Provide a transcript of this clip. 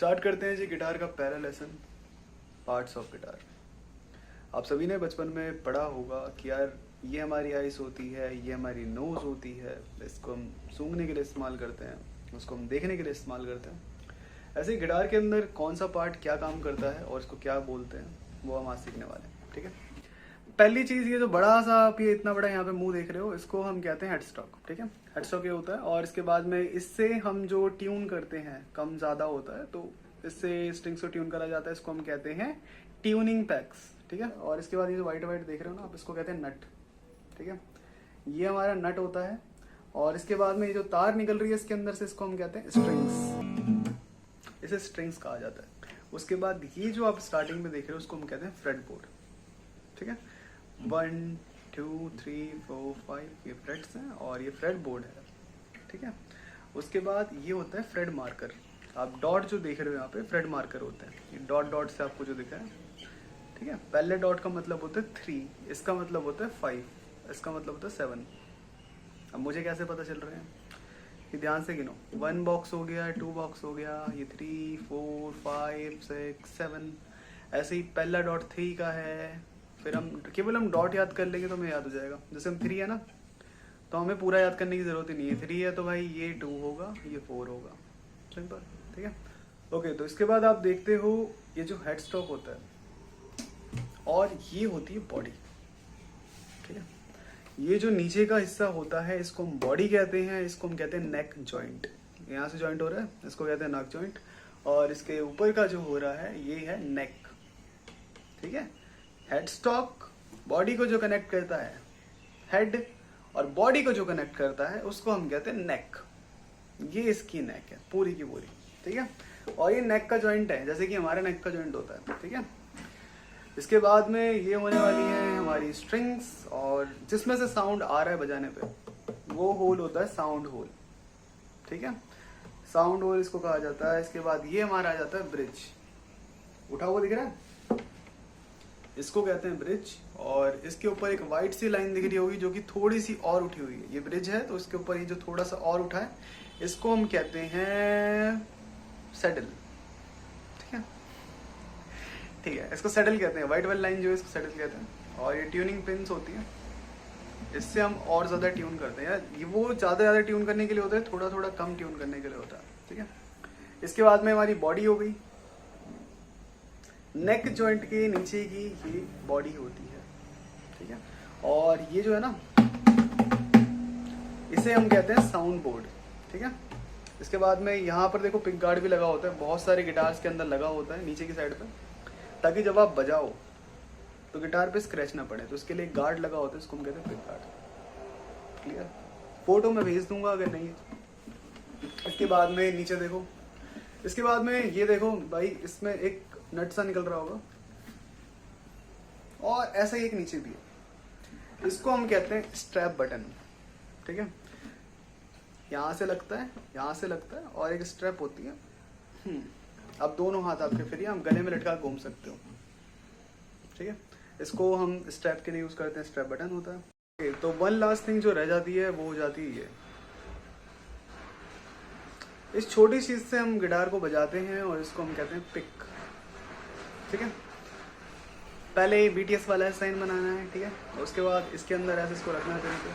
Start करते हैं जी guitar का पहला लेसन, पार्ट्स ऑफ गिटार। आप सभी ने बचपन में पढ़ा होगा कि यार ये हमारी आइस होती है, ये हमारी नोज़ होती है, इसको हम सूंघने के लिए इस्तेमाल करते हैं, उसको हम देखने के लिए इस्तेमाल करते हैं। ऐसे ही गिटार के अंदर कौन सा पार्ट क्या काम करता है और इसको क्या बोलते हैं वो हम आज सीखने वाले हैं, ठीक है। पहली चीज़, ये जो बड़ा सा आप ये इतना बड़ा यहाँ पे मुंह देख रहे हो, इसको हम कहते हैं हेडस्टॉक, ठीक है। हेडस्टॉक ये होता है और इसके बाद में इससे हम जो ट्यून करते हैं, कम ज़्यादा होता है तो इससे स्ट्रिंग्स को ट्यून करा जाता है, इसको हम कहते हैं ट्यूनिंग पैक्स, ठीक है। और इसके बाद ये जो वाइट वाइट देख रहे हो ना आप, इसको कहते हैं नट, ठीक है। ये हमारा नट होता है और इसके बाद में ये जो तार निकल रही है इसके अंदर से, इसको हम कहते हैं स्ट्रिंग्स, इसे स्ट्रिंग्स कहा जाता है। उसके बाद ये जो आप स्टार्टिंग में देख रहे हो उसको हम कहते हैं फ्रेटबोर्ड, ठीक है। 1 2 3 4 5 ये फ्रेट्स हैं और ये फ्रेट बोर्ड है, ठीक है। उसके बाद ये होता है फ्रेट मार्कर। आप डॉट जो देख रहे हो यहाँ पे फ्रेट मार्कर होते हैं, ये डॉट डॉट से आपको जो दिखा है, ठीक है। पहले डॉट का मतलब होता है 3, इसका मतलब होता है 5, इसका मतलब होता है 7। अब मुझे कैसे पता चल रहे हैं कि ध्यान से गिनो, 1 बॉक्स हो गया, 2 बॉक्स हो गया, ये 3 4 5 6 7, ऐसे ही पहला डॉट 3 का है। फिर हम डॉट याद कर लेंगे तो हमें याद हो जाएगा। जैसे हम 3 है ना, तो हमें पूरा याद करने की जरूरत ही नहीं है। 3 है तो भाई ये 2 होगा, ये 4 होगा, सिंपल, ठीक है। ओके, तो इसके बाद आप देखते हो ये जो हेड स्टॉक होता है और ये होती है बॉडी, ठीक है। ये जो नीचे का हिस्सा होता है इसको हम बॉडी कहते हैं, इसको हम कहते हैं नेक जॉइंट। यहाँ से जॉइंट हो रहा है, इसको कहते हैं नेक जॉइंट। और इसके ऊपर का जो हो रहा है ये है नेक, ठीक है। हेड स्टॉक बॉडी को जो कनेक्ट करता है, हेड और बॉडी को जो कनेक्ट करता है उसको हम कहते हैं नेक। ये इसकी नेक है पूरी की पूरी, ठीक है। और ये नेक का जॉइंट है, जैसे कि हमारे नेक का जॉइंट होता है, ठीक है। इसके बाद में ये होने वाली है हमारी स्ट्रिंग्स, और जिसमें से साउंड आ रहा है बजाने पे वो होल होता है साउंड होल, ठीक है। साउंड होल इसको कहा जाता है। इसके बाद ये हमारा आ जाता है ब्रिज, उठा हुआ दिख रहा है, इसको कहते हैं ब्रिज। और इसके ऊपर एक वाइट सी लाइन दिख रही होगी जो कि थोड़ी सी और उठी हुई है, ये ब्रिज है, तो इसके ऊपर ये जो थोड़ा सा और उठा है इसको हम कहते हैं सेडल, ठीक है, ठीक है। इसको सेडल कहते हैं, वाइट वाली लाइन जो है इसको सेडल कहते हैं। और ये ट्यूनिंग पिन्स होती है, इससे हम और ज्यादा ट्यून करते हैं। यार ये वो ज्यादा ट्यून करने के लिए होता है, थोड़ा थोड़ा कम ट्यून करने के लिए होता है, ठीक है। इसके बाद में हमारी बॉडी हो गई, नेक जॉइंट के नीचे की ये बॉडी होती है, ठीक है। और ये जो है ना, इसे हम कहते हैं साउंड बोर्ड, ठीक है। इसके बाद में यहाँ पर देखो पिक गार्ड भी लगा होता है, बहुत सारे गिटार्स के अंदर लगा होता है नीचे की साइड पे, ताकि जब आप बजाओ तो गिटार पे स्क्रैच ना पड़े, तो इसके लिए गार्ड लगा होता है, इसको हम कहते हैं पिक गार्ड, क्लियर। फोटो में भेज दूंगा अगर नहीं। इसके बाद में नीचे देखो, इसके बाद में ये देखो भाई, इसमें एक नट सा निकल रहा होगा और ऐसा ही एक नीचे भी है, इसको हम कहते हैं स्ट्रैप बटन, ठीक है। यहाँ से लगता है, यहाँ से लगता है और एक स्ट्रैप होती है। अब दोनों हाथ आपके फ्री, हम गले में लटका घूम सकते हो, ठीक है। इसको हम स्ट्रैप के लिए यूज करते हैं, स्ट्रैप बटन होता है। तो वन लास्ट थिंग जो रह जाती है वो हो जाती है ये, इस छोटी चीज से हम गिटार को बजाते हैं और इसको हम कहते हैं पिक, ठीक है। पहले BTS वाला साइन बनाना है, ठीक है। उसके बाद इसके अंदर ऐसे इसको रखना है तरीके,